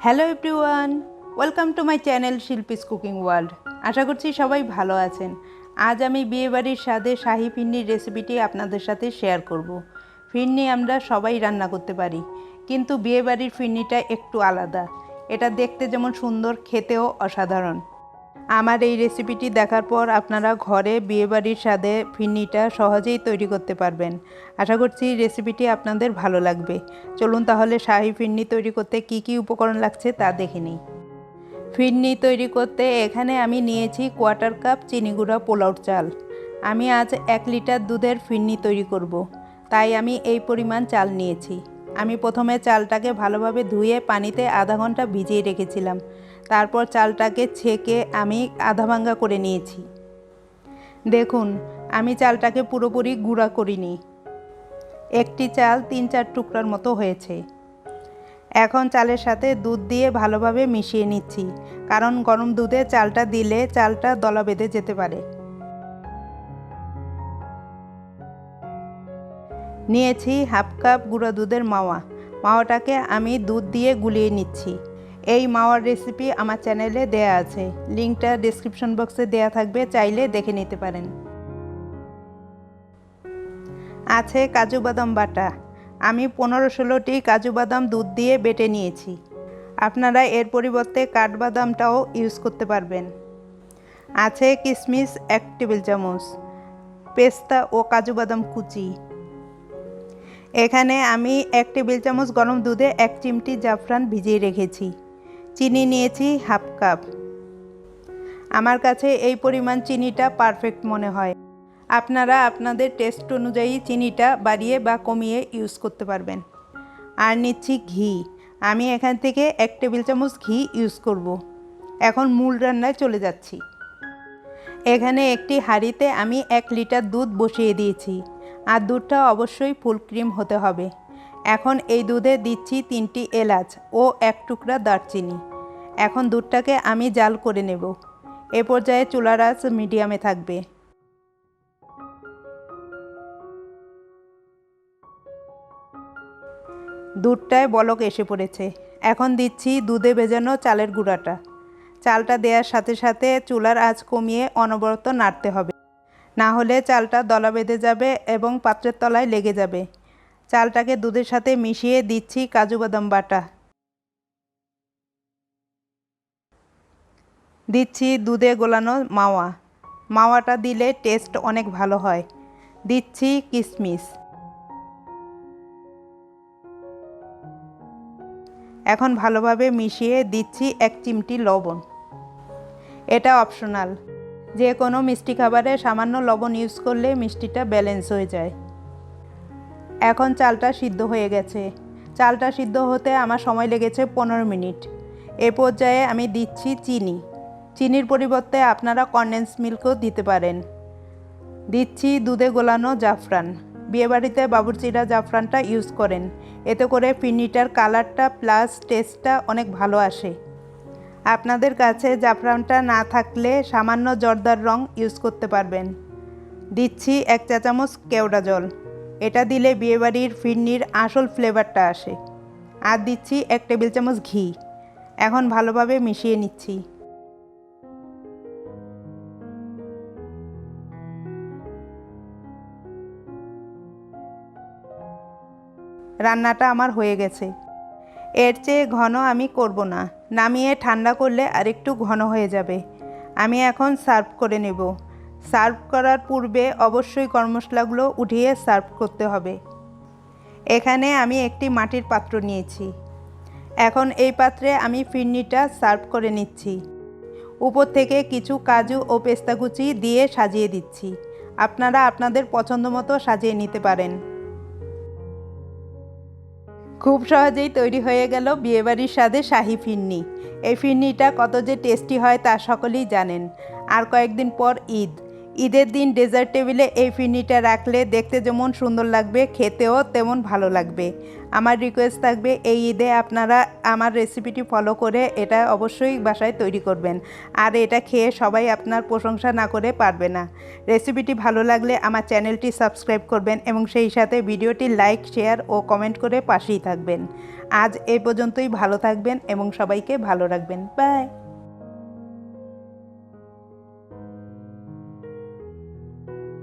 Hello everyone, welcome to my channel Shilpi's cooking world. আশা করছি সবাই ভালো আছেন। আজ আমি বিয়েবাড়ির স্বাদে শাহি ফিরনির রেসিপিটি আপনাদের সাথে শেয়ার করব। ফিরনি আমরা সবাই রান্না করতে পারি, কিন্তু বিয়েবাড়ির ফিরনিটা একটু আলাদা। এটা দেখতে যেমন সুন্দর, খেতেও অসাধারণ। আমার এই রেসিপিটি দেখার পর আপনারা ঘরে বিয়েবাড়ির স্বাদে ফিরনিটা সহজেই তৈরি করতে পারবেন। আশা করছি রেসিপিটি আপনাদের ভালো লাগবে। চলুন তাহলে শাহি ফিরনি তৈরি করতে কি কি উপকরণ লাগছে তা দেখে নিই। ফিরনি তৈরি করতে এখানে আমি নিয়েছি 1/4 কাপ চিনিগুড়া পোলাও চাল। আমি আজ 1 লিটার দুধের ফিরনি তৈরি করব, তাই আমি এই পরিমাণ চাল নিয়েছি। আমি প্রথমে চালটাকে ভালোভাবে ধুয়ে পানিতে আধা ঘন্টা ভিজিয়ে রেখেছিলাম। তারপর চালটাকে ছেঁকে আমি আধা ভাঙ্গা করে নিয়েছি। দেখুন, আমি চালটাকে পুরোপুরি গুঁড়া করিনি। একটি চাল 3-4 টুকরার মতো হয়েছে। এখন চালের সাথে দুধ দিয়ে ভালোভাবে মিশিয়ে নিচ্ছি, কারণ গরম দুধে চালটা দিলে চালটা দলা বেঁধে যেতে পারে। নিয়েছি 1/2 কাপ গুঁড়া দুধের মাওয়া। মাওয়াটাকে আমি দুধ দিয়ে গুলিয়ে নিচ্ছি। এই মাওয়ার রেসিপি আমার চ্যানেলে দেয়া আছে, লিঙ্কটা ডেসক্রিপশন বক্সে দেয়া থাকবে, চাইলে দেখে নিতে পারেন। আছে কাজু বাদাম বাটা। আমি 15-16টি কাজু বাদাম দুধ দিয়ে বেটে নিয়েছি। আপনারা এর পরিবর্তে কাঠবাদামটাও ইউজ করতে পারবেন। আছে কিশমিশ 1 টেবিল চামচ, পেস্তা ও কাজু বাদাম কুচি। এখানে আমি 1 টেবিল চামচ গরম দুধে 1 চিমটি জাফরান ভিজিয়ে রেখেছি। চিনি নিয়েছি 1/2 কাপ। আমার কাছে এই পরিমাণ চিনিটা পারফেক্ট মনে হয়। আপনারা আপনাদের টেস্ট অনুযায়ী চিনিটা বাড়িয়ে বা কমিয়ে ইউজ করতে পারবেন। আর নিচ্ছি ঘি। আমি এখান থেকে 1 টেবিল চামচ ঘি ইউজ করব। এখন মূল রান্নায় চলে যাচ্ছি। এখানে একটি হাঁড়িতে আমি 1 লিটার দুধ বসিয়ে দিয়েছি, আর দুধটা অবশ্যই ফুল ক্রিম হতে হবে। এখন এই দুধে দিচ্ছি 3টি এলাচ ও 1 টুকরা দারচিনি। এখন দুধটাকে আমি জাল করে নেব। এ পর্যায়ে চুলার আঁচ মিডিয়ামে থাকবে। দুধটায় বলক এসে পড়েছে। এখন দিচ্ছি দুধে ভেজানো চালের গুঁড়াটা। চালটা দেওয়ার সাথে সাথে চুলার আঁচ কমিয়ে অনবরত নাড়তে হবে, না হলে চালটা দলা বেঁধে যাবে এবং পাত্রের তলায় লেগে যাবে। চালটাকে দুধের সাথে মিশিয়ে দিচ্ছি কাজু বাদাম বাটা। দিচ্ছি দুধে গোলানো মাওয়া। মাওয়াটা দিলে টেস্ট অনেক ভালো হয়। দিচ্ছি কিশমিশ। এখন ভালোভাবে মিশিয়ে দিচ্ছি 1 চিমটি লবণ। এটা অপশনাল, যে কোনো মিষ্টি খাবারে সামান্য লবণ ইউজ করলে মিষ্টিটা ব্যালেন্স হয়ে যায়। এখন চালটা সিদ্ধ হয়ে গেছে। চালটা সিদ্ধ হতে আমার সময় লেগেছে 15 মিনিট। এ পর্যায়ে আমি দিচ্ছি চিনি। চিনির পরিবর্তে আপনারা কনডেন্স মিল্কও দিতে পারেন। দিচ্ছি দুধে গোলানো জাফরান। বিয়েবাড়িতে বাবুর্চিরা জাফরানটা ইউজ করেন, এতে করে ফিরনিটার কালারটা প্লাস টেস্টটা অনেক ভালো আসে। আপনাদের কাছে জাফরানটা না থাকলে সামান্য জর্দার রং ইউজ করতে পারবেন। দিচ্ছি 1 চা চামচ কেওড়া জল। এটা দিলে বিয়েবাড়ির ফিরনির আসল ফ্লেভারটা আসে। আর দিচ্ছি 1 টেবিল চামচ ঘি। এখন ভালোভাবে মিশিয়ে নিচ্ছি। রান্নাটা আমার হয়ে গেছে। এর চেয়ে ঘন আমি করব না, নামিয়ে ঠান্ডা করলে আরেকটু ঘন হয়ে যাবে। আমি এখন সার্ভ করে নেব। সার্ভ করার পূর্বে অবশ্যই গরম মশলাগুলো উঠিয়ে সার্ভ করতে হবে। এখানে আমি একটি মাটির পাত্র নিয়েছি। এখন এই পাত্রে আমি ফিরনিটা সার্ভ করে নিচ্ছি। উপর থেকে কিছু কাজু ও পেস্তা কুচি দিয়ে সাজিয়ে দিচ্ছি। আপনারা আপনাদের পছন্দ মতো সাজিয়ে নিতে পারেন। খুব সহজেই তৈরি হয়ে গেল বিয়েবাড়ির স্বাদে শাহি ফিরনি। এই ফিরনিটা কত যে টেস্টি হয় তা সকলেই জানেন। আর কয়েকদিন পর ঈদ। ঈদের দিন ডেজার্ট টেবিলে এই ফিরনিটা রাখলে দেখতে যেমন সুন্দর লাগবে, খেতেও তেমন ভালো লাগবে। আমার রিকোয়েস্ট থাকবে এই ঈদে আপনারা আমার রেসিপিটি ফলো করে এটা অবশ্যই বাসায় তৈরি করবেন। আর এটা খেয়ে সবাই আপনার প্রশংসা না করে পারবে না। রেসিপিটি ভালো লাগলে আমার চ্যানেলটি সাবস্ক্রাইব করবেন এবং সেই সাথে ভিডিওটি লাইক, শেয়ার ও কমেন্ট করে পাশেই থাকবেন। আজ এই পর্যন্তই, ভালো থাকবেন এবং সবাইকে ভালো রাখবেন। বাই।